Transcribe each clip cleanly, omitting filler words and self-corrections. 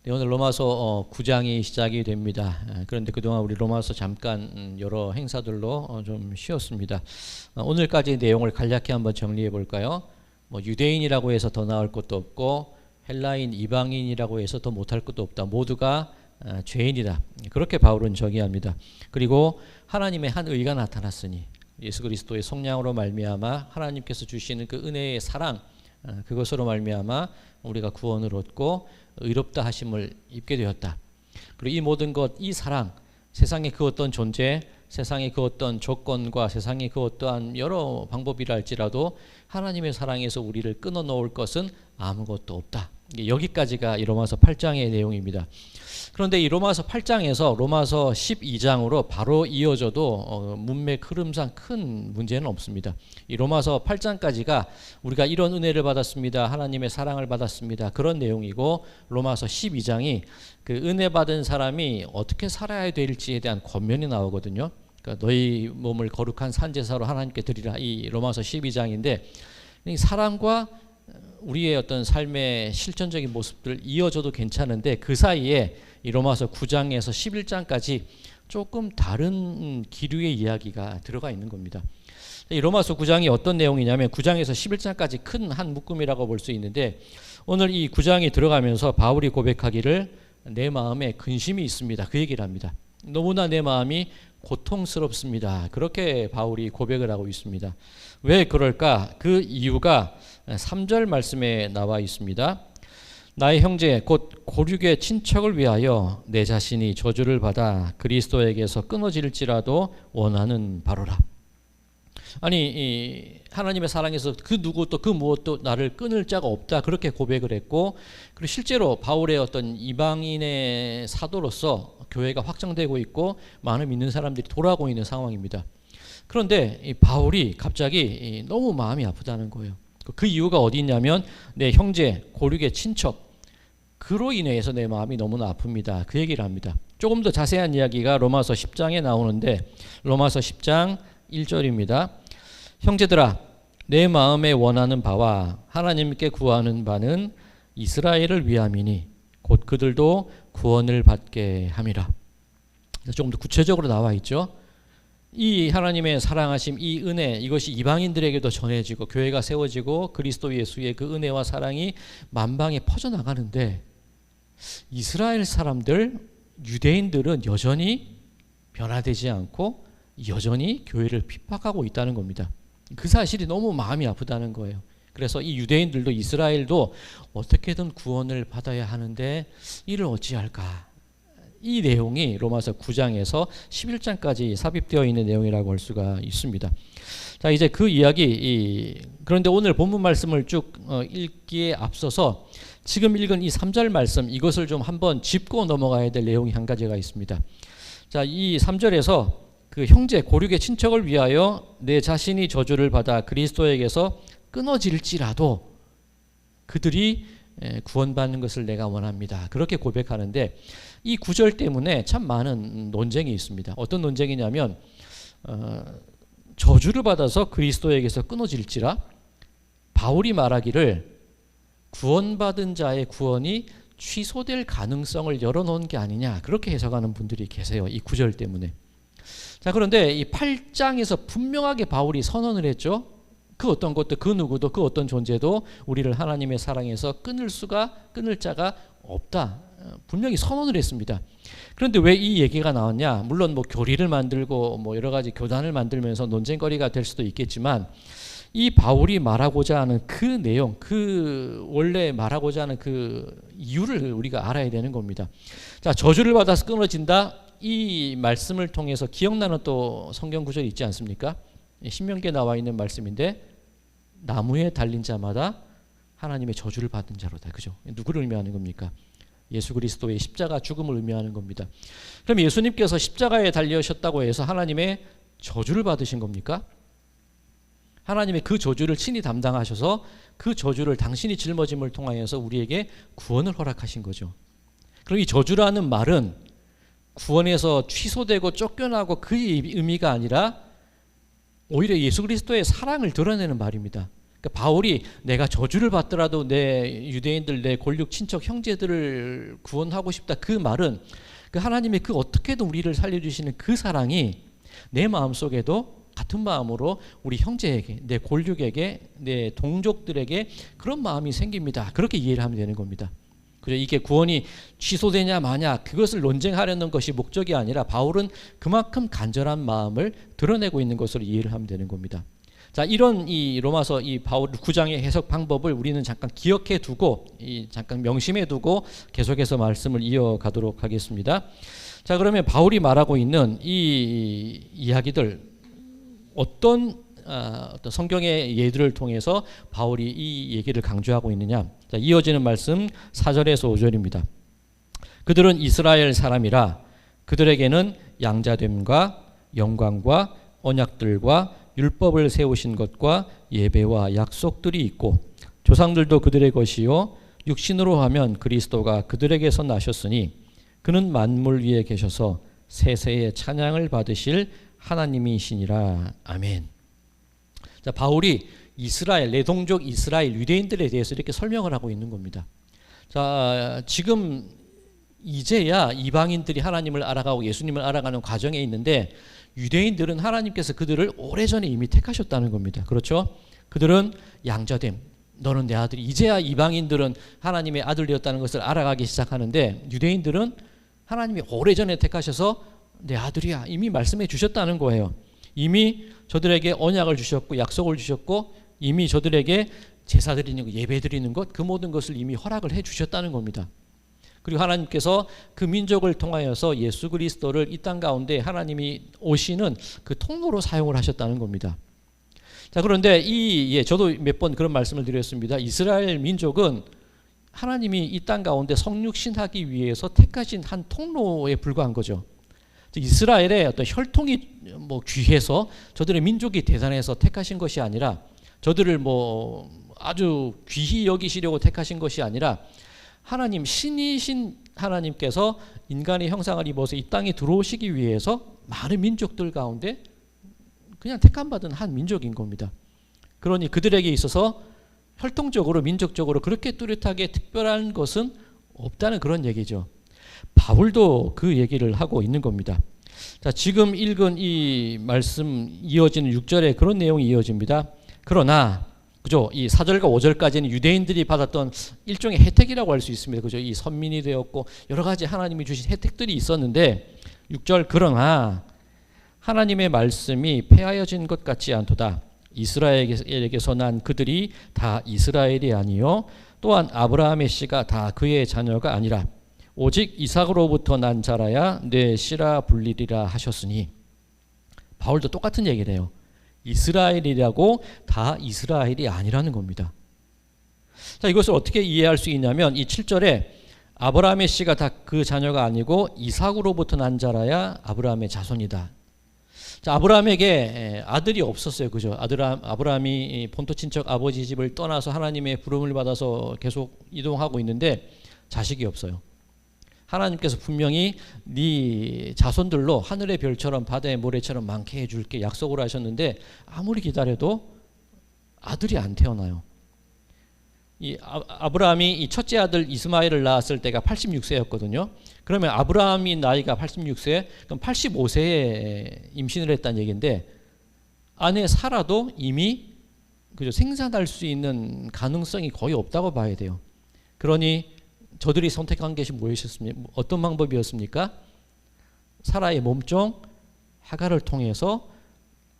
네, 오늘 로마서 9장이 시작이 됩니다. 그런데 그동안 우리 로마서 잠깐 여러 행사들로 좀 쉬었습니다. 오늘까지 내용을 간략히 한번 정리해 볼까요? 유대인이라고 해서 더 나을 것도 없고 헬라인 이방인이라고 해서 더 못할 것도 없다. 모두가 죄인이다. 그렇게 바울은 정의합니다. 그리고 하나님의 한 의가 나타났으니 예수 그리스도의 속량으로 말미암아 하나님께서 주시는 그 은혜의 사랑, 그것으로 말미암아 우리가 구원을 얻고 의롭다 하심을 입게 되었다. 그리고 이 모든 것, 이 사랑, 세상의 그 어떤 존재, 세상의 그 어떤 조건과 세상의 그 어떠한 여러 방법이라 할지라도 하나님의 사랑에서 우리를 끊어 놓을 것은 아무것도 없다. 여기까지가 이 로마서 8장의 내용입니다. 그런데 이 로마서 8장에서 로마서 12장으로 바로 이어져도 문맥 흐름상 큰 문제는 없습니다. 이 로마서 8장까지가 우리가 이런 은혜를 받았습니다. 하나님의 사랑을 받았습니다. 그런 내용이고, 로마서 12장이 그 은혜 받은 사람이 어떻게 살아야 될지에 대한 권면이 나오거든요. 그러니까 너희 몸을 거룩한 산제사로 하나님께 드리라, 이 로마서 12장인데 이 사랑과 우리의 어떤 삶의 실천적인 모습들 이어져도 괜찮은데 그 사이에 이 로마서 9장에서 11장까지 조금 다른 기류의 이야기가 들어가 있는 겁니다. 이 로마서 9장이 어떤 내용이냐면 9장에서 11장까지 큰 한 묶음이라고 볼 수 있는데, 오늘 이 9장이 들어가면서 바울이 고백하기를 내 마음에 근심이 있습니다. 그 얘기를 합니다. 너무나 내 마음이 고통스럽습니다. 그렇게 바울이 고백을 하고 있습니다. 왜 그럴까? 그 이유가 3절 말씀에 나와 있습니다. 나의 형제 곧 고륙의 친척을 위하여 내 자신이 저주를 받아 그리스도에게서 끊어질지라도 원하는 바로라. 아니, 이 하나님의 사랑에서 그 누구도 그 무엇도 나를 끊을 자가 없다, 그렇게 고백을 했고, 그리고 실제로 바울의 어떤 이방인의 사도로서 교회가 확장되고 있고 많은 믿는 사람들이 돌아오고 있는 상황입니다. 그런데 이 바울이 갑자기 너무 마음이 아프다는 거예요. 그 이유가 어디 있냐면 내 형제 고륙의 친척, 그로 인해서 내 마음이 너무나 아픕니다. 그 얘기를 합니다. 조금 더 자세한 이야기가 로마서 10장에 나오는데 로마서 10장 1절입니다. 형제들아, 내 마음에 원하는 바와 하나님께 구하는 바는 이스라엘을 위함이니 곧 그들도 구원을 받게 함이라. 조금 더 구체적으로 나와 있죠. 이 하나님의 사랑하심, 이 은혜, 이것이 이방인들에게도 전해지고 교회가 세워지고 그리스도 예수의 그 은혜와 사랑이 만방에 퍼져나가는데, 이스라엘 사람들, 유대인들은 여전히 변화되지 않고 여전히 교회를 핍박하고 있다는 겁니다. 그 사실이 너무 마음이 아프다는 거예요. 그래서 이 유대인들도 이스라엘도 어떻게든 구원을 받아야 하는데 이를 어찌할까? 이 내용이 로마서 9장에서 11장까지 삽입되어 있는 내용이라고 할 수가 있습니다. 자, 이제 그 이야기, 그런데 오늘 본문 말씀을 쭉 읽기에 앞서서 지금 읽은 이 3절 말씀, 이것을 좀 한번 짚고 넘어가야 될 내용이 한 가지가 있습니다. 자, 이 3절에서 그 형제 고륙의 친척을 위하여 내 자신이 저주를 받아 그리스도에게서 끊어질지라도 그들이 구원받는 것을 내가 원합니다. 그렇게 고백하는데, 이 구절 때문에 참 많은 논쟁이 있습니다. 어떤 논쟁이냐면 저주를 받아서 그리스도에게서 끊어질지라, 바울이 말하기를 구원받은 자의 구원이 취소될 가능성을 열어놓은 게 아니냐, 그렇게 해석하는 분들이 계세요. 이 구절 때문에. 자, 그런데 이 8장에서 분명하게 바울이 선언을 했죠. 그 어떤 것도, 그 누구도, 그 어떤 존재도 우리를 하나님의 사랑에서 끊을 자가 없다, 분명히 선언을 했습니다. 그런데 왜 이 얘기가 나왔냐? 물론 교리를 만들고 여러 가지 교단을 만들면서 논쟁거리가 될 수도 있겠지만, 이 바울이 말하고자 하는 그 내용, 그 원래 말하고자 하는 그 이유를 우리가 알아야 되는 겁니다. 자, 저주를 받아서 끊어진다, 이 말씀을 통해서 기억나는 또 성경 구절이 있지 않습니까? 신명기에 나와 있는 말씀인데, 나무에 달린 자마다 하나님의 저주를 받은 자로다. 그죠? 누구를 의미하는 겁니까? 예수 그리스도의 십자가 죽음을 의미하는 겁니다. 그럼 예수님께서 십자가에 달려셨다고 해서 하나님의 저주를 받으신 겁니까? 하나님의 그 저주를 친히 담당하셔서 그 저주를 당신이 짊어짐을 통하여서 우리에게 구원을 허락하신 거죠. 그럼 이 저주라는 말은 구원에서 취소되고 쫓겨나고 그 의미가 아니라 오히려 예수 그리스도의 사랑을 드러내는 말입니다. 그러니까 바울이 내가 저주를 받더라도 내 유대인들, 내 골육 친척 형제들을 구원하고 싶다, 그 말은 그 하나님의 그 어떻게든 우리를 살려주시는 그 사랑이 내 마음속에도 같은 마음으로 우리 형제에게, 내 골육에게, 내 동족들에게 그런 마음이 생깁니다. 그렇게 이해를 하면 되는 겁니다. 그래, 이게 구원이 취소되냐 마냐 그것을 논쟁하려는 것이 목적이 아니라 바울은 그만큼 간절한 마음을 드러내고 있는 것으로 이해를 하면 되는 겁니다. 자, 이런 이 로마서 이 바울 9장의 해석 방법을 우리는 잠깐 기억해 두고, 잠깐 명심해 두고 계속해서 말씀을 이어가도록 하겠습니다. 자, 그러면 바울이 말하고 있는 이 이야기들, 어떤 성경의 예들을 통해서 바울이 이 얘기를 강조하고 있느냐. 자, 이어지는 말씀 4절에서 5절입니다. 그들은 이스라엘 사람이라 그들에게는 양자됨과 영광과 언약들과 율법을 세우신 것과 예배와 약속들이 있고 조상들도 그들의 것이요 육신으로 하면 그리스도가 그들에게서 나셨으니 그는 만물 위에 계셔서 세세의 찬양을 받으실 하나님이시니라. 아멘. 자, 바울이 이스라엘, 내 동족 이스라엘 유대인들에 대해서 이렇게 설명을 하고 있는 겁니다. 자, 지금 이제야 이방인들이 하나님을 알아가고 예수님을 알아가는 과정에 있는데 유대인들은 하나님께서 그들을 오래전에 이미 택하셨다는 겁니다. 그렇죠? 그들은 양자됨, 너는 내 아들이, 이제야 이방인들은 하나님의 아들이었다는 것을 알아가기 시작하는데 유대인들은 하나님이 오래전에 택하셔서 내 아들이야 이미 말씀해 주셨다는 거예요. 이미 저들에게 언약을 주셨고 약속을 주셨고 이미 저들에게 제사 드리는 것, 예배 드리는 것, 그 모든 것을 이미 허락을 해 주셨다는 겁니다. 그리고 하나님께서 그 민족을 통하여서 예수 그리스도를 이 땅 가운데 하나님이 오시는 그 통로로 사용을 하셨다는 겁니다. 자, 그런데 저도 몇 번 그런 말씀을 드렸습니다. 이스라엘 민족은 하나님이 이 땅 가운데 성육신하기 위해서 택하신 한 통로에 불과한 거죠. 이스라엘의 어떤 혈통이 귀해서 저들의 민족이 대단해서 택하신 것이 아니라 저들을 아주 귀히 여기시려고 택하신 것이 아니라 하나님, 신이신 하나님께서 인간의 형상을 입어서 이 땅에 들어오시기 위해서 많은 민족들 가운데 그냥 택함받은 한 민족인 겁니다. 그러니 그들에게 있어서 혈통적으로 민족적으로 그렇게 뚜렷하게 특별한 것은 없다는 그런 얘기죠. 바울도 그 얘기를 하고 있는 겁니다. 자, 지금 읽은 이 말씀 이어지는 6절에 그런 내용이 이어집니다. 그러나 그죠? 이 4절과 5절까지는 유대인들이 받았던 일종의 혜택이라고 할 수 있습니다. 그죠? 이 선민이 되었고 여러 가지 하나님이 주신 혜택들이 있었는데 6절 그러나 하나님의 말씀이 폐하여진 것 같지 않도다. 이스라엘에게서 난 그들이 다 이스라엘이 아니요 또한 아브라함의 씨가 다 그의 자녀가 아니라 오직 이삭으로부터 난 자라야 내 씨라 불리리라 하셨으니 바울도 똑같은 얘기를 해요. 이스라엘이라고 다 이스라엘이 아니라는 겁니다. 자, 이것을 어떻게 이해할 수 있냐면 이 7절에 아브라함의 씨가 다 그 자녀가 아니고 이삭으로부터 난 자라야 아브라함의 자손이다. 자, 아브라함에게 아들이 없었어요. 그죠? 아브라함이 본토 친척 아버지 집을 떠나서 하나님의 부름을 받아서 계속 이동하고 있는데 자식이 없어요. 하나님께서 분명히 네 자손들로 하늘의 별처럼 바다의 모래처럼 많게 해줄게 약속을 하셨는데 아무리 기다려도 아들이 안 태어나요. 이 아브라함이 이 첫째 아들 이스마엘을 낳았을 때가 86세였거든요. 그러면 아브라함이 나이가 86세, 그럼 85세에 임신을 했다는 얘기인데 아내 사라도 이미 그죠, 생산할 수 있는 가능성이 거의 없다고 봐야 돼요. 그러니 저들이 선택한 것이 무엇이었습니까? 어떤 방법이었습니까? 사라의 몸종 하갈을 통해서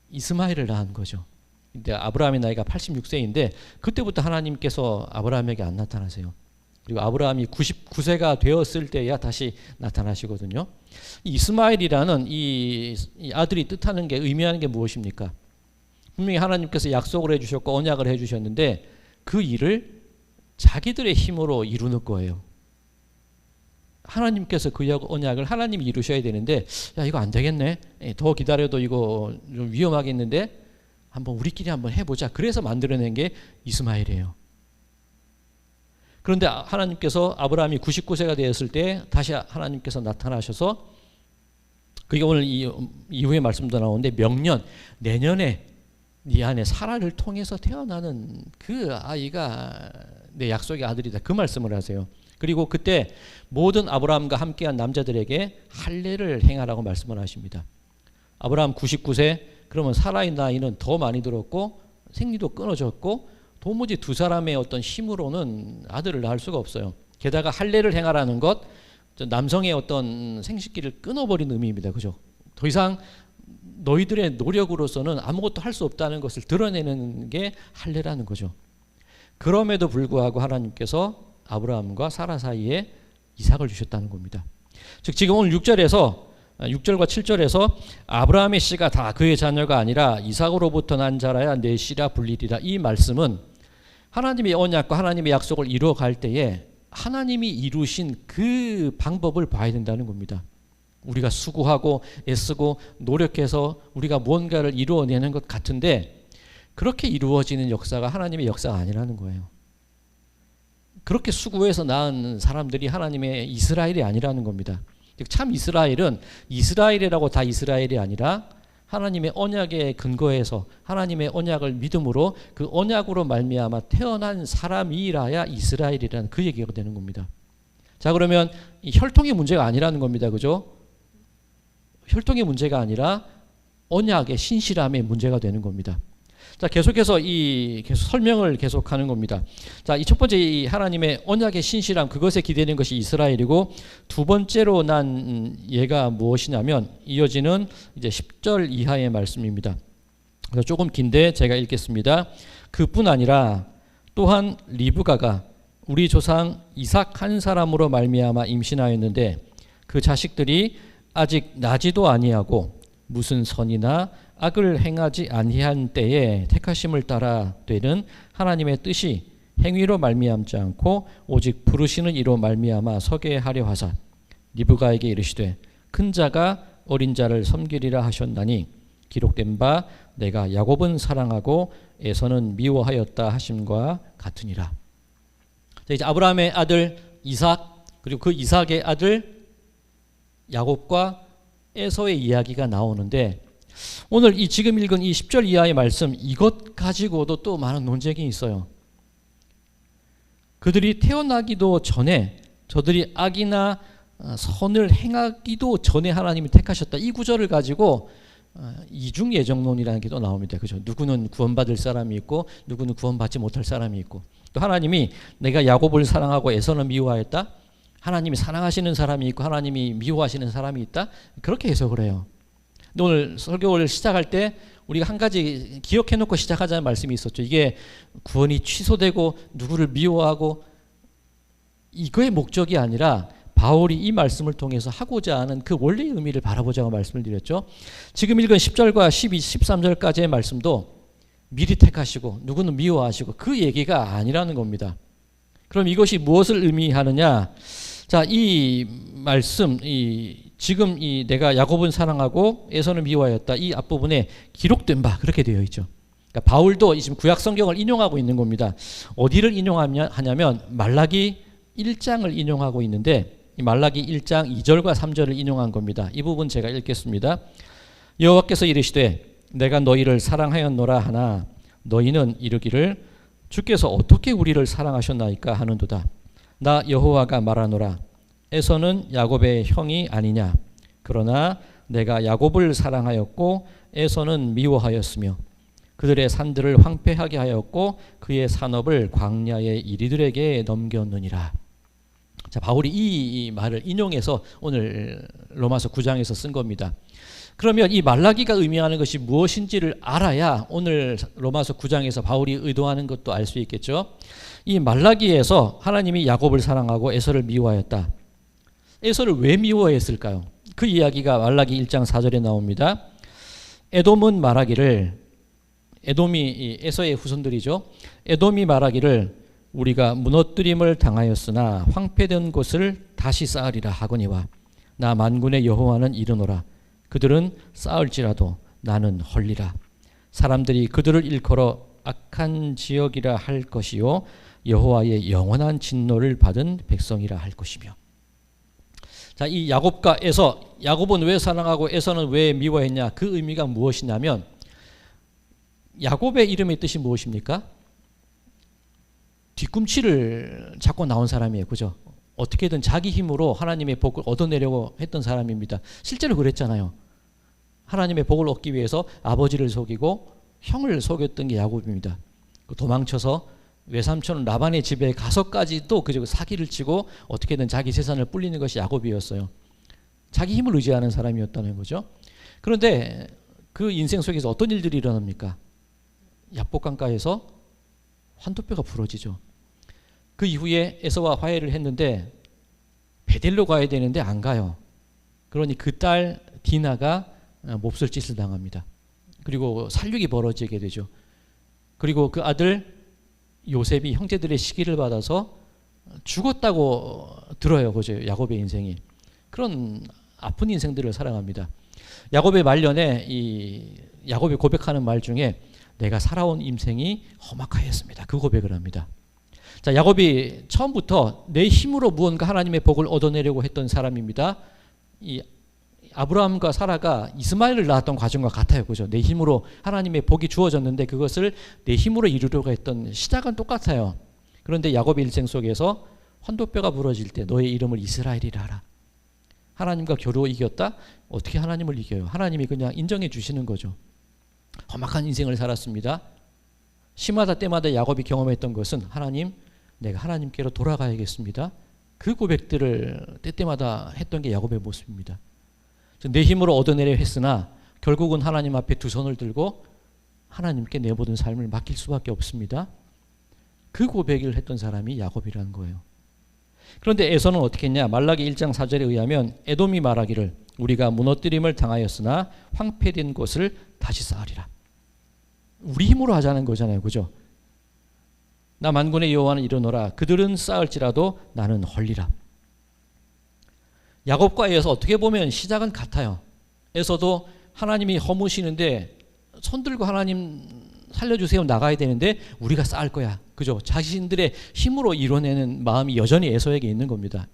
이스마엘을 낳은 거죠. 근데 아브라함의 나이가 86세인데 그때부터 하나님께서 아브라함에게 안 나타나세요. 그리고 아브라함이 99세가 되었을 때야 다시 나타나시거든요. 이스마엘이라는 이 아들이 뜻하는 게 의미하는 게 무엇입니까? 분명히 하나님께서 약속을 해주셨고 언약을 해주셨는데 그 일을 자기들의 힘으로 이루는 거예요. 하나님께서 그 언약을 하나님이 이루셔야 되는데 야 이거 안 되겠네. 더 기다려도 이거 좀 위험하겠는데 한번 우리끼리 한번 해보자. 그래서 만들어낸 게 이스마엘이에요. 그런데 하나님께서 아브라함이 99세가 되었을 때 다시 하나님께서 나타나셔서 그게 오늘 이후의 말씀도 나오는데 명년 내년에 네 안에 사라를 통해서 태어나는 그 아이가 내 약속의 아들이다. 그 말씀을 하세요. 그리고 그때 모든 아브라함과 함께한 남자들에게 할례를 행하라고 말씀을 하십니다. 아브라함 99세, 그러면 사라의 나이는 더 많이 들었고 생리도 끊어졌고 도무지 두 사람의 어떤 힘으로는 아들을 낳을 수가 없어요. 게다가 할례를 행하라는 것, 남성의 어떤 생식기를 끊어버린 의미입니다. 그죠? 더 이상 너희들의 노력으로서는 아무것도 할 수 없다는 것을 드러내는 게 할례라는 거죠. 그럼에도 불구하고 하나님께서 아브라함과 사라 사이에 이삭을 주셨다는 겁니다. 즉 지금 오늘 6절과 7절에서 아브라함의 씨가 다 그의 자녀가 아니라 이삭으로부터 난 자라야 내 씨라 불리리라. 이 말씀은 하나님의 언약과 하나님의 약속을 이루어갈 때에 하나님이 이루신 그 방법을 봐야 된다는 겁니다. 우리가 수고하고 애쓰고 노력해서 우리가 무언가를 이루어내는 것 같은데 그렇게 이루어지는 역사가 하나님의 역사가 아니라는 거예요. 그렇게 수고해서 낳은 사람들이 하나님의 이스라엘이 아니라는 겁니다. 참 이스라엘은 이스라엘이라고 다 이스라엘이 아니라 하나님의 언약에 근거해서 하나님의 언약을 믿음으로 그 언약으로 말미암아 태어난 사람이라야 이스라엘이라는 그 얘기가 되는 겁니다. 자, 그러면 이 혈통의 문제가 아니라는 겁니다. 그죠? 혈통의 문제가 아니라 언약의 신실함의 문제가 되는 겁니다. 자, 계속해서 계속 설명을 계속하는 겁니다. 자, 이 첫 번째 이 하나님의 언약의 신실함, 그것에 기대는 것이 이스라엘이고, 두 번째로 난 얘가 무엇이냐면 이어지는 이제 10절 이하의 말씀입니다. 그래서 조금 긴데 제가 읽겠습니다. 그뿐 아니라 또한 리브가가 우리 조상 이삭 한 사람으로 말미암아 임신하였는데 그 자식들이 아직 나지도 아니하고 무슨 선이나 악을 행하지 아니한 때에 택하심을 따라 되는 하나님의 뜻이 행위로 말미암지 않고 오직 부르시는 이로 말미암아 서게 하려 하사 리브가에게 이르시되 큰 자가 어린 자를 섬기리라 하셨나니 기록된 바 내가 야곱은 사랑하고 에서는 미워하였다 하심과 같으니라. 자, 이제 아브라함의 아들 이삭, 그리고 그 이삭의 아들 야곱과 에서의 이야기가 나오는데, 오늘 이 지금 읽은 이 10절 이하의 말씀, 이것 가지고도 또 많은 논쟁이 있어요. 그들이 태어나기도 전에, 저들이 악이나 선을 행하기도 전에 하나님이 택하셨다. 이 구절을 가지고 이중 예정론이라는 게 또 나옵니다. 그죠? 누구는 구원받을 사람이 있고 누구는 구원받지 못할 사람이 있고, 또 하나님이 내가 야곱을 사랑하고 에서는 미워하였다. 하나님이 사랑하시는 사람이 있고 하나님이 미워하시는 사람이 있다. 그렇게 해석을 해요. 근데 오늘 설교를 시작할 때 우리가 한 가지 기억해놓고 시작하자는 말씀이 있었죠. 이게 구원이 취소되고 누구를 미워하고 이거의 목적이 아니라 바울이 이 말씀을 통해서 하고자 하는 그 원래의 의미를 바라보자고 말씀을 드렸죠. 지금 읽은 10절과 12, 13절까지의 말씀도 미리 택하시고 누구는 미워하시고 그 얘기가 아니라는 겁니다. 그럼 이것이 무엇을 의미하느냐? 자, 이 말씀, 지금 내가 야곱은 사랑하고 에서는 미워하였다. 이 앞부분에 기록된 바 그렇게 되어 있죠. 그러니까 바울도 지금 구약 성경을 인용하고 있는 겁니다. 어디를 인용하냐면 말라기 1장을 인용하고 있는데, 이 말라기 1장 2절과 3절을 인용한 겁니다. 이 부분 제가 읽겠습니다. 여호와께서 이르시되 내가 너희를 사랑하였노라 하나 너희는 이르기를 주께서 어떻게 우리를 사랑하셨나이까 하는도다. 나 여호와가 말하노라. 에서는 야곱의 형이 아니냐. 그러나 내가 야곱을 사랑하였고 에서는 미워하였으며 그들의 산들을 황폐하게 하였고 그의 산업을 광야의 이리들에게 넘겼느니라. 자, 바울이 이 말을 인용해서 오늘 로마서 9장에서 쓴 겁니다. 그러면 이 말라기가 의미하는 것이 무엇인지를 알아야 오늘 로마서 9장에서 바울이 의도하는 것도 알 수 있겠죠. 이 말라기에서 하나님이 야곱을 사랑하고 에서를 미워하였다. 에서를 왜 미워했을까요? 그 이야기가 말라기 1장 4절에 나옵니다. 에돔은 말하기를, 에돔이 에서의 후손들이죠. 에돔이 말하기를 우리가 무너뜨림을 당하였으나 황폐된 곳을 다시 쌓으리라 하거니와 나 만군의 여호와는 이르노라. 그들은 쌓을지라도 나는 헐리라. 사람들이 그들을 일컬어 악한 지역이라 할 것이요 여호와의 영원한 진노를 받은 백성이라 할 것이며. 자, 이 야곱과 에서, 야곱은 왜 사랑하고 에서는 왜 미워했냐? 그 의미가 무엇이냐면 야곱의 이름의 뜻이 무엇입니까? 뒤꿈치를 잡고 나온 사람이에요. 그죠? 어떻게든 자기 힘으로 하나님의 복을 얻어내려고 했던 사람입니다. 실제로 그랬잖아요. 하나님의 복을 얻기 위해서 아버지를 속이고 형을 속였던 게 야곱입니다. 도망쳐서 외삼촌 라반의 집에 가서까지도 그 사기를 치고 어떻게든 자기 재산을 불리는 것이 야곱이었어요. 자기 힘을 의지하는 사람이었다는 거죠. 그런데 그 인생 속에서 어떤 일들이 일어납니까? 야복강가에서 환도뼈가 부러지죠. 그 이후에 에서와 화해를 했는데 베델로 가야 되는데 안 가요. 그러니 그 딸 디나가 몹쓸 짓을 당합니다. 그리고 살육이 벌어지게 되죠. 그리고 그 아들 요셉이 형제들의 시기를 받아서 죽었다고 들어요. 그죠? 야곱의 인생이. 그런 아픈 인생들을 살아갑니다. 야곱의 말년에 이 야곱이 고백하는 말 중에 내가 살아온 인생이 험악하였습니다. 그 고백을 합니다. 자, 야곱이 처음부터 내 힘으로 무언가 하나님의 복을 얻어내려고 했던 사람입니다. 이 아브라함과 사라가 이스마엘을 낳았던 과정과 같아요. 그죠? 내 힘으로 하나님의 복이 주어졌는데 그것을 내 힘으로 이루려고 했던 시작은 똑같아요. 그런데 야곱의 일생 속에서 환도뼈가 부러질 때 너의 이름을 이스라엘이라 하라. 하나님과 겨루어 이겼다? 어떻게 하나님을 이겨요? 하나님이 그냥 인정해 주시는 거죠. 험악한 인생을 살았습니다. 시마다 때마다 야곱이 경험했던 것은 하나님, 내가 하나님께로 돌아가야겠습니다. 그 고백들을 때때마다 했던 게 야곱의 모습입니다. 내 힘으로 얻어내려 했으나 결국은 하나님 앞에 두 손을 들고 하나님께 내 모든 삶을 맡길 수밖에 없습니다. 그 고백을 했던 사람이 야곱이라는 거예요. 그런데 에서는 어떻게 했냐? 말라기 1장 4절에 의하면 에돔이 말하기를 우리가 무너뜨림을 당하였으나 황폐된 곳을 다시 쌓으리라. 우리 힘으로 하자는 거잖아요. 그죠? 나 만군의 여호와는 이르노라 그들은 쌓을지라도 나는 헐리라. 야곱과 에서 어떻게 보면 시작은 같아요. 에서도 하나님이 허무시는데 손들고 하나님 살려주세요 나가야 되는데 우리가 쌓을 거야. 그죠? 자신들의 힘으로 이뤄내는 마음이 여전히 에서에게 있는 겁니다.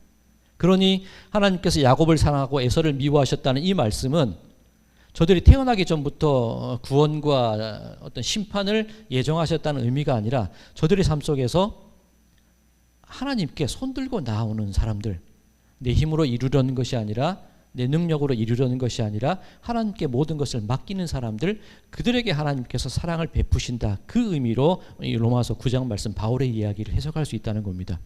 그러니 하나님께서 야곱을 사랑하고 에서를 미워하셨다는 이 말씀은 저들이 태어나기 전부터 구원과 어떤 심판을 예정하셨다는 의미가 아니라 저들의 삶 속에서 하나님께 손들고 나오는 사람들, 내 힘으로 이루려는 것이 아니라 내 능력으로 이루려는 것이 아니라 하나님께 모든 것을 맡기는 사람들, 그들에게 하나님께서 사랑을 베푸신다. 그 의미로 이 로마서 9장 말씀 바울의 이야기를 해석할 수 있다는 겁니다.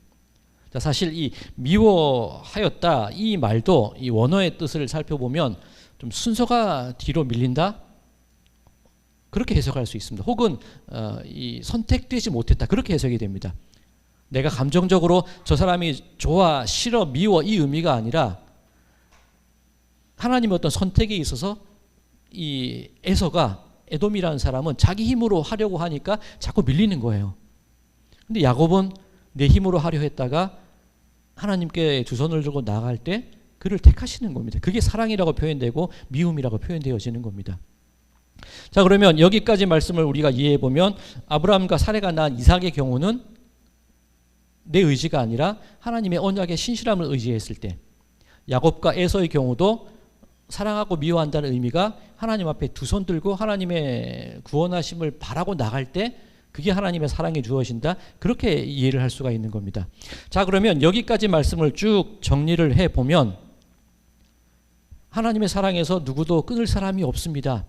자, 사실 이 미워하였다 이 말도 이 원어의 뜻을 살펴보면 좀 순서가 뒤로 밀린다? 그렇게 해석할 수 있습니다. 혹은 이 선택되지 못했다. 그렇게 해석이 됩니다. 내가 감정적으로 저 사람이 좋아, 싫어, 미워 이 의미가 아니라 하나님의 어떤 선택에 있어서 이 에서가 에돔이라는 사람은 자기 힘으로 하려고 하니까 자꾸 밀리는 거예요. 근데 야곱은 내 힘으로 하려 했다가 하나님께 두 손을 들고 나아갈 때 그를 택하시는 겁니다. 그게 사랑이라고 표현되고 미움이라고 표현되어지는 겁니다. 자, 그러면 여기까지 말씀을 우리가 이해해 보면 아브라함과 사레가 낳은 이삭의 경우는 내 의지가 아니라 하나님의 언약의 신실함을 의지했을 때, 야곱과 에서의 경우도 사랑하고 미워한다는 의미가 하나님 앞에 두 손 들고 하나님의 구원하심을 바라고 나갈 때 그게 하나님의 사랑이 주어진다. 그렇게 이해를 할 수가 있는 겁니다. 자, 그러면 여기까지 말씀을 쭉 정리를 해보면 하나님의 사랑에서 누구도 끊을 사람이 없습니다.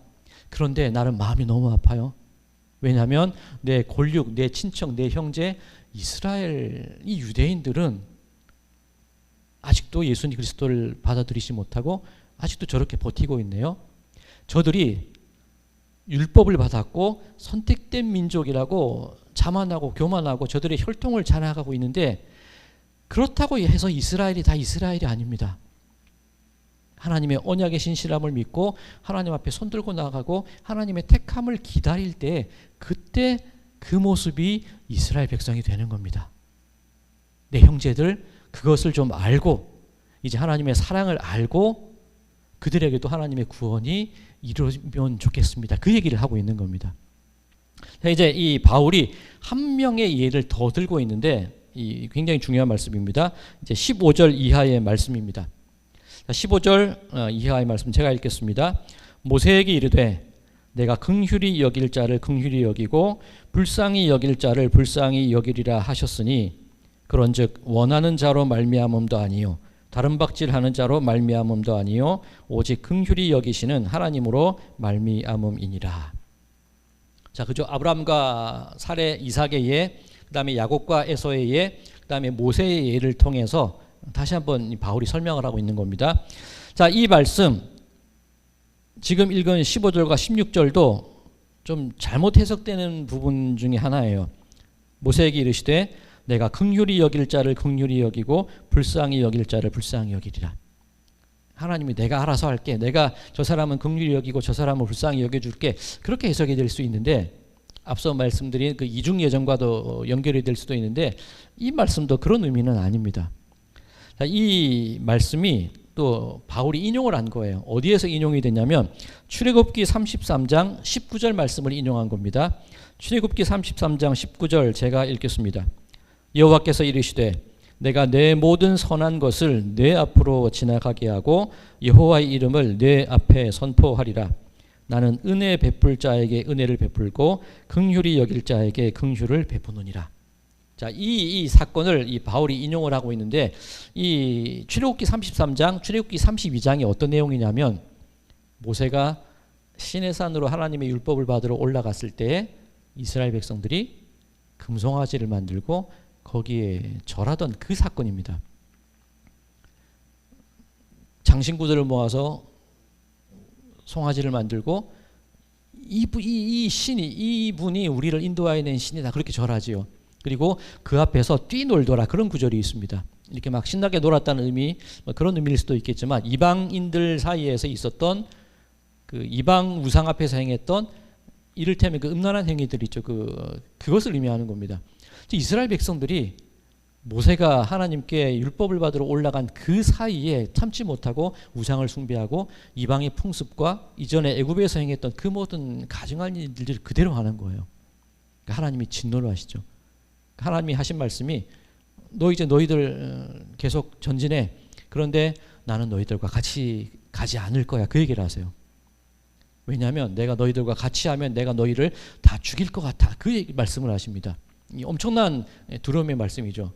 그런데 나는 마음이 너무 아파요. 왜냐하면 내 골육, 내 친척, 내 형제 이스라엘 이 유대인들은 아직도 예수님 그리스도를 받아들이지 못하고 아직도 저렇게 버티고 있네요. 저들이 율법을 받았고 선택된 민족이라고 자만하고 교만하고 저들의 혈통을 자랑하고 있는데 그렇다고 해서 이스라엘이 다 이스라엘이 아닙니다. 하나님의 언약의 신실함을 믿고 하나님 앞에 손들고 나가고 하나님의 택함을 기다릴 때 그때 그 모습이 이스라엘 백성이 되는 겁니다. 내 형제들 그것을 좀 알고 이제 하나님의 사랑을 알고 그들에게도 하나님의 구원이 이루어지면 좋겠습니다. 그 얘기를 하고 있는 겁니다. 자, 이제 이 바울이 한 명의 예를 더 들고 있는데 이 굉장히 중요한 말씀입니다. 이제 15절 이하의 말씀입니다. 자, 15절 이하의 말씀 제가 읽겠습니다. 모세에게 이르되 내가 긍휼히 여길 자를 긍휼히 여기고 불쌍히 여길 자를 불쌍히 여기리라 하셨으니 그런즉 원하는 자로 말미암음도 아니요 다른 박질하는 자로 말미암음도 아니요 오직 긍휼히 여기시는 하나님으로 말미암음이니라. 자, 그죠? 아브라함과 사레, 이삭의 예, 그다음에 야곱과 에서의 예, 그다음에 모세의 예를 통해서 다시 한번 바울이 설명을 하고 있는 겁니다. 자, 이 말씀 지금 읽은 15절과 16절도 좀 잘못 해석되는 부분 중에 하나예요. 모세에게 이르시되 내가 긍휼히 여길 자를 긍휼히 여기고 불쌍히 여길 자를 불쌍히 여기리라. 하나님이 내가 알아서 할게. 내가 저 사람은 긍휼히 여기고 저 사람은 불쌍히 여겨줄게. 그렇게 해석이 될 수 있는데 앞서 말씀드린 그 이중 예정과도 연결이 될 수도 있는데 이 말씀도 그런 의미는 아닙니다. 자, 이 말씀이 또 바울이 인용을 한 거예요. 어디에서 인용이 됐냐면 출애굽기 33장 19절 말씀을 인용한 겁니다. 출애굽기 33장 19절 제가 읽겠습니다. 여호와께서 이르시되 내가 내 모든 선한 것을 내 앞으로 지나가게 하고 여호와의 이름을 내 앞에 선포하리라. 나는 은혜 베풀 자에게 은혜를 베풀고 긍휼히 여길 자에게 긍휼을 베푸느니라. 자, 이 사건을 이 바울이 인용을 하고 있는데 이 출애굽기 33장, 출애굽기 32장이 어떤 내용이냐면 모세가 시내산으로 하나님의 율법을 받으러 올라갔을 때 이스라엘 백성들이 금송아지를 만들고 거기에 절하던 그 사건입니다. 장신구들을 모아서 송아지를 만들고 이 신이 이분이 우리를 인도하여 낸 신이다 그렇게 절하지요. 그리고 그 앞에서 뛰놀더라 그런 구절이 있습니다. 이렇게 막 신나게 놀았다는 의미 그런 의미일 수도 있겠지만 이방인들 사이에서 있었던 그 이방 우상 앞에서 행했던 이를테면 그 음란한 행위들 있죠. 그것을 의미하는 겁니다. 이스라엘 백성들이 모세가 하나님께 율법을 받으러 올라간 그 사이에 참지 못하고 우상을 숭배하고 이방의 풍습과 이전에 애굽에서 행했던 그 모든 가증한 일들을 그대로 하는 거예요. 그러니까 하나님이 진노를 하시죠. 하나님이 하신 말씀이 너희들 계속 전진해. 그런데 나는 너희들과 같이 가지 않을 거야. 그 얘기를 하세요. 왜냐하면 내가 너희들과 같이 하면 내가 너희를 다 죽일 것 같아. 그 말씀을 하십니다. 이 엄청난 두려움의 말씀이죠.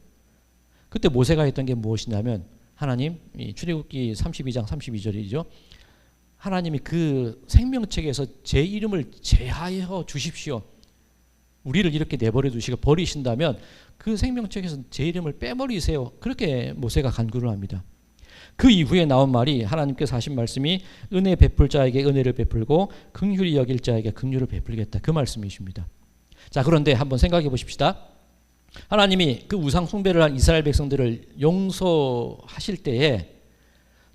그때 모세가 했던 게 무엇이냐면 하나님, 출애굽기 32장 32절이죠. 하나님이 그 생명책에서 제 이름을 제하여 주십시오. 우리를 이렇게 내버려 두시고 버리신다면 그 생명책에서 제 이름을 빼버리세요. 그렇게 모세가 간구를 합니다. 그 이후에 나온 말이 하나님께서 하신 말씀이 은혜 베풀 자에게 은혜를 베풀고 긍휼히 여길 자에게 긍휼을 베풀겠다. 그 말씀이십니다. 자, 그런데 한번 생각해 보십시다. 하나님이 그 우상 숭배를 한 이스라엘 백성들을 용서하실 때에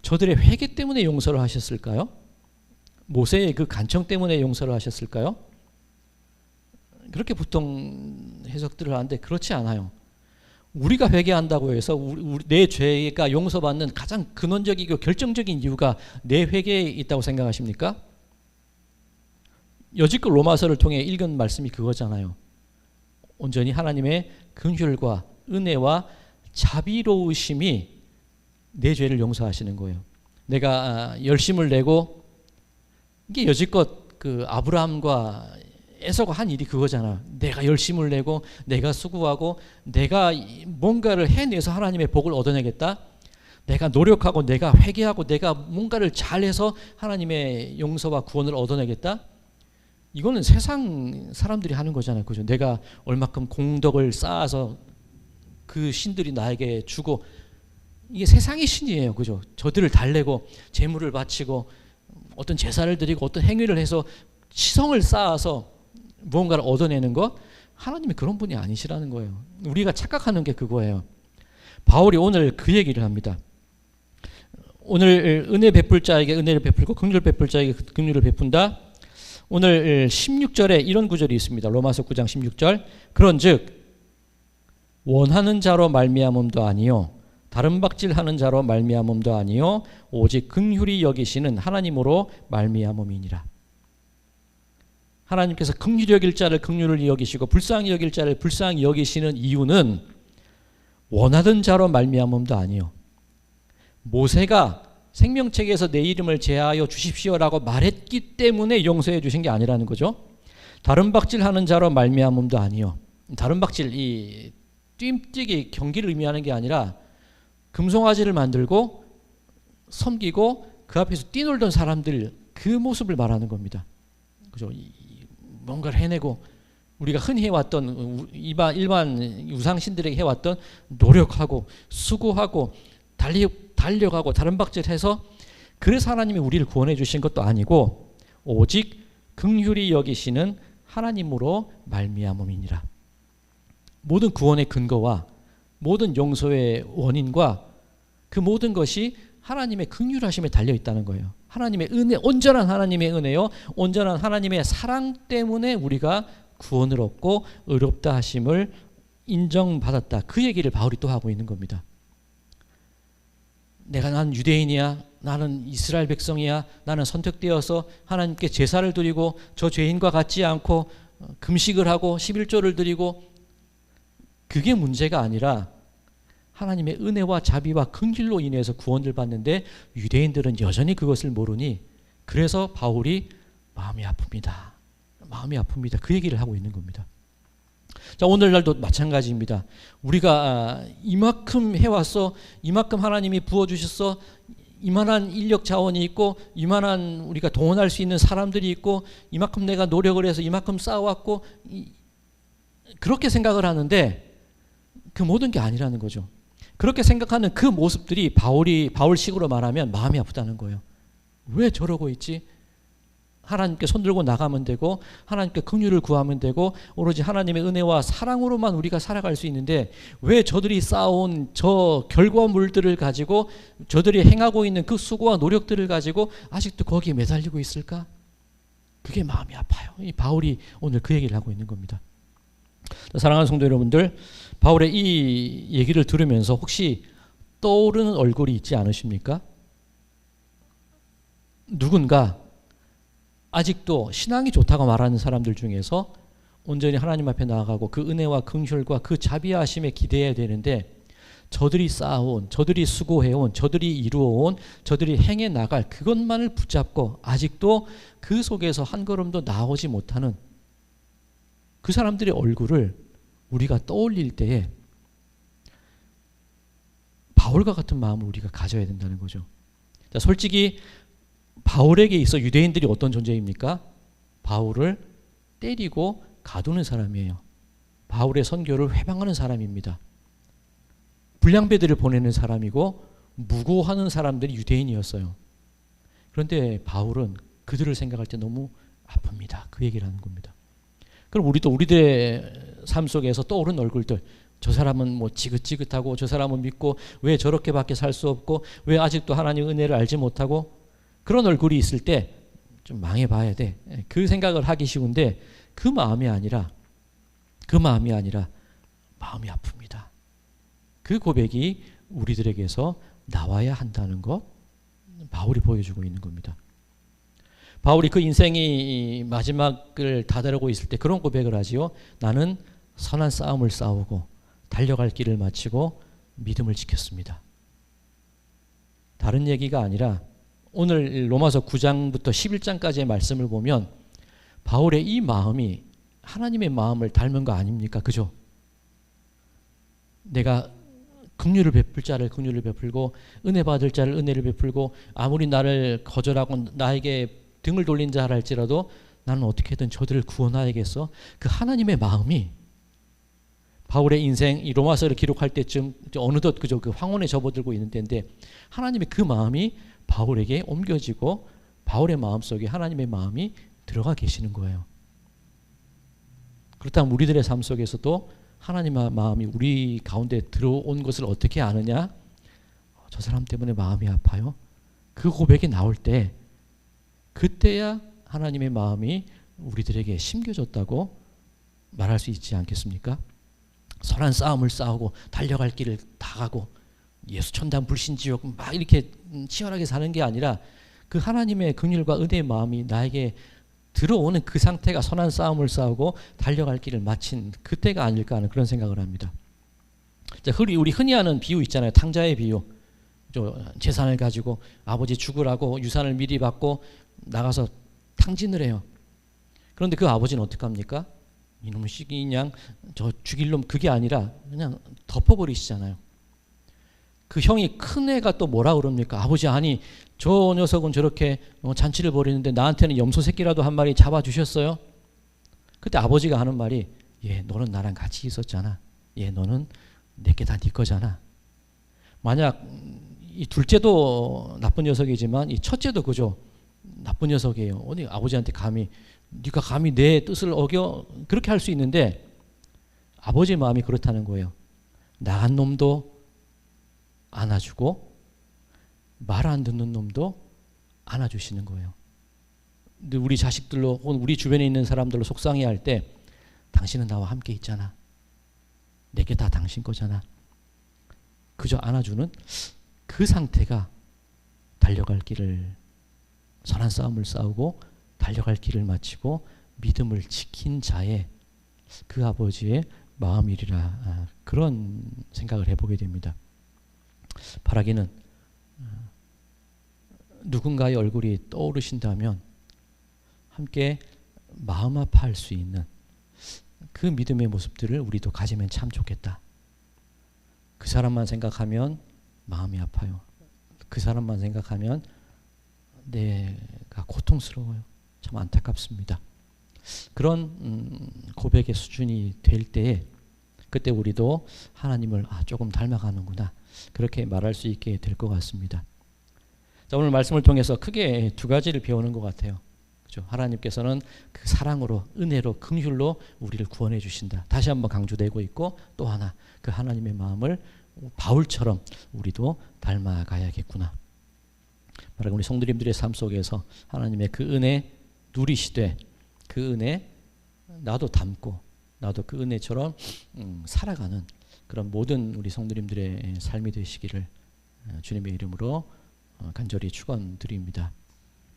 저들의 회개 때문에 용서를 하셨을까요? 모세의 그 간청 때문에 용서를 하셨을까요? 그렇게 보통 해석들을 하는데 그렇지 않아요. 우리가 회개한다고 해서 내 죄가 용서받는 가장 근원적이고 결정적인 이유가 내 회개에 있다고 생각하십니까? 여지껏 로마서를 통해 읽은 말씀이 그거잖아요. 온전히 하나님의 긍휼과 은혜와 자비로우심이 내 죄를 용서하시는 거예요. 내가 열심을 내고 이게 여지껏 그 아브라함과 에서가 한 일이 그거잖아. 내가 열심을 내고 내가 수고하고 내가 뭔가를 해내서 하나님의 복을 얻어내겠다. 내가 노력하고 내가 회개하고 내가 뭔가를 잘해서 하나님의 용서와 구원을 얻어내겠다. 이거는 세상 사람들이 하는 거잖아요. 그죠? 내가 얼마큼 공덕을 쌓아서 그 신들이 나에게 주고 이게 세상의 신이에요. 그죠? 저들을 달래고 재물을 바치고 어떤 제사를 드리고 어떤 행위를 해서 시성을 쌓아서 무언가를 얻어내는 것, 하나님이 그런 분이 아니시라는 거예요. 우리가 착각하는 게 그거예요. 바울이 오늘 그 얘기를 합니다. 오늘 은혜 베풀 자에게 은혜를 베풀고 긍휼 베풀 자에게 긍휼을 베푼다. 오늘 16절에 이런 구절이 있습니다. 로마서 9장 16절. 그런즉 원하는 자로 말미암음도 아니요 다른 박질하는 자로 말미암음도 아니요 오직 긍휼히 여기시는 하나님으로 말미암음이니라. 하나님께서 긍휼히 여길 자를 긍휼히 여기시고 불쌍히 여길 자를 불쌍히 여기시는 이유는 원하던 자로 말미암음도 아니요 모세가 생명책에서 내 이름을 제하여 주십시오라고 말했기 때문에 용서해 주신 게 아니라는 거죠. 다른 박질하는 자로 말미암음도 아니요. 다른 박질, 이 뜀뛰기 경기를 의미하는 게 아니라 금송아지를 만들고 섬기고 그 앞에서 뛰놀던 사람들 그 모습을 말하는 겁니다. 그죠? 뭔가를 해내고 우리가 흔히 해왔던 일반 우상신들에게 해왔던 노력하고 수고하고 달려가고 다른 박질해서 그래서 하나님이 우리를 구원해 주신 것도 아니고 오직 긍휼히 여기시는 하나님으로 말미암음이니라. 모든 구원의 근거와 모든 용서의 원인과 그 모든 것이 하나님의 긍휼하심에 달려 있다는 거예요. 하나님의 은혜, 온전한 하나님의 은혜요, 온전한 하나님의 사랑 때문에 우리가 구원을 얻고 의롭다 하심을 인정받았다. 그 얘기를 바울이 또 하고 있는 겁니다. 난 유대인이야, 나는 이스라엘 백성이야, 나는 선택되어서 하나님께 제사를 드리고 저 죄인과 같지 않고 금식을 하고 11조를 드리고, 그게 문제가 아니라 하나님의 은혜와 자비와 긍휼로 인해서 구원을 받는데 유대인들은 여전히 그것을 모르니 그래서 바울이 마음이 아픕니다. 마음이 아픕니다. 그 얘기를 하고 있는 겁니다. 자, 오늘날도 마찬가지입니다. 우리가 이만큼 해왔어, 이만큼 하나님이 부어주셨어, 이만한 인력 자원이 있고 이만한 우리가 동원할 수 있는 사람들이 있고 이만큼 내가 노력을 해서 이만큼 쌓아왔고, 그렇게 생각을 하는데 그 모든 게 아니라는 거죠. 그렇게 생각하는 그 모습들이 바울식으로 말하면 마음이 아프다는 거예요. 왜 저러고 있지? 하나님께 손들고 나가면 되고 하나님께 긍휼을 구하면 되고 오로지 하나님의 은혜와 사랑으로만 우리가 살아갈 수 있는데 왜 저들이 쌓아온 저 결과물들을 가지고 저들이 행하고 있는 그 수고와 노력들을 가지고 아직도 거기에 매달리고 있을까? 그게 마음이 아파요. 이 바울이 오늘 그 얘기를 하고 있는 겁니다. 사랑하는 성도 여러분들, 바울의 이 얘기를 들으면서 혹시 떠오르는 얼굴이 있지 않으십니까? 누군가 아직도 신앙이 좋다고 말하는 사람들 중에서 온전히 하나님 앞에 나아가고 그 은혜와 긍휼과 그 자비하심에 기대해야 되는데 저들이 쌓아온, 저들이 수고해온, 저들이 이루어온, 저들이 행해 나갈 그것만을 붙잡고 아직도 그 속에서 한 걸음도 나오지 못하는 그 사람들의 얼굴을 우리가 떠올릴 때에 바울과 같은 마음을 우리가 가져야 된다는 거죠. 자, 솔직히 바울에게 있어 유대인들이 어떤 존재입니까? 바울을 때리고 가두는 사람이에요. 바울의 선교를 회방하는 사람입니다. 불량배들을 보내는 사람이고 무고하는 사람들이 유대인이었어요. 그런데 바울은 그들을 생각할 때 너무 아픕니다. 그 얘기를 하는 겁니다. 그럼 우리도 우리들의 삶 속에서 떠오른 얼굴들, 저 사람은 뭐 지긋지긋하고 저 사람은 믿고 왜 저렇게밖에 살 수 없고 왜 아직도 하나님의 은혜를 알지 못하고, 그런 얼굴이 있을 때 좀 망해봐야 돼. 그 생각을 하기 쉬운데 그 마음이 아니라 마음이 아픕니다. 그 고백이 우리들에게서 나와야 한다는 것, 바울이 보여주고 있는 겁니다. 바울이 그 인생이 마지막을 다다르고 있을 때 그런 고백을 하지요. 나는 선한 싸움을 싸우고 달려갈 길을 마치고 믿음을 지켰습니다. 다른 얘기가 아니라 오늘 로마서 9장부터 11장까지의 말씀을 보면 바울의 이 마음이 하나님의 마음을 닮은 거 아닙니까? 그죠? 내가 긍휼을 베풀 자를 긍휼을 베풀고 은혜 받을 자를 은혜를 베풀고 아무리 나를 거절하고 나에게 등을 돌린 자라 할지라도 나는 어떻게든 저들을 구원하야겠어. 그 하나님의 마음이 바울의 인생, 이 로마서를 기록할 때쯤 어느덧 그저 그 황혼에 접어들고 있는 때인데 하나님의 그 마음이 바울에게 옮겨지고 바울의 마음속에 하나님의 마음이 들어가 계시는 거예요. 그렇다면 우리들의 삶 속에서도 하나님의 마음이 우리 가운데 들어온 것을 어떻게 아느냐? 저 사람 때문에 마음이 아파요. 그 고백이 나올 때 그때야 하나님의 마음이 우리들에게 심겨졌다고 말할 수 있지 않겠습니까? 선한 싸움을 싸우고 달려갈 길을 다 가고 예수 천당 불신지옥 막 이렇게 치열하게 사는 게 아니라 그 하나님의 긍휼과 은혜의 마음이 나에게 들어오는 그 상태가 선한 싸움을 싸우고 달려갈 길을 마친 그때가 아닐까 하는 그런 생각을 합니다. 자, 우리 흔히 하는 비유 있잖아요. 탕자의 비유. 재산을 가지고 아버지 죽으라고 유산을 미리 받고 나가서 탕진을 해요. 그런데 그 아버지는 어떡합니까? 이놈의 시기냥 저 죽일 놈, 그게 아니라 그냥 덮어버리시잖아요. 그 형이 큰 애가 또 뭐라 그럽니까? 아버지, 아니 저 녀석은 저렇게 잔치를 벌이는데 나한테는 염소 새끼라도 한 마리 잡아주셨어요? 그때 아버지가 하는 말이, 예, 너는 나랑 같이 있었잖아. 예, 너는 내게 다 네 거잖아. 만약 이 둘째도 나쁜 녀석이지만 이 첫째도 그죠, 나쁜 녀석이에요. 어디 아버지한테 감히, 네가 감히 내 뜻을 어겨, 그렇게 할 수 있는데 아버지의 마음이 그렇다는 거예요. 나간 놈도 안아주고 말 안 듣는 놈도 안아주시는 거예요. 근데 우리 자식들로 혹은 우리 주변에 있는 사람들로 속상해할 때, 당신은 나와 함께 있잖아. 내게 다 당신 거잖아. 그저 안아주는 그 상태가 달려갈 길을, 선한 싸움을 싸우고 달려갈 길을 마치고 믿음을 지킨 자의 그 아버지의 마음이리라, 그런 생각을 해보게 됩니다. 바라기는 누군가의 얼굴이 떠오르신다면 함께 마음 아파할 수 있는 그 믿음의 모습들을 우리도 가지면 참 좋겠다. 그 사람만 생각하면 마음이 아파요. 그 사람만 생각하면 내가 고통스러워요. 참 안타깝습니다. 그런 고백의 수준이 될 때에 그때 우리도 하나님을 조금 닮아가는구나, 그렇게 말할 수 있게 될 것 같습니다. 자, 오늘 말씀을 통해서 크게 두 가지를 배우는 것 같아요. 그렇죠? 하나님께서는 그 사랑으로, 은혜로, 긍휼로 우리를 구원해 주신다. 다시 한번 강조되고 있고, 또 하나, 그 하나님의 마음을 바울처럼 우리도 닮아가야겠구나. 바로 우리 성도님들의 삶 속에서 하나님의 그 은혜 누리시되, 그 은혜 나도 담고 나도 그 은혜처럼 살아가는 그런 모든 우리 성도님들의 삶이 되시기를 주님의 이름으로 간절히 축원드립니다.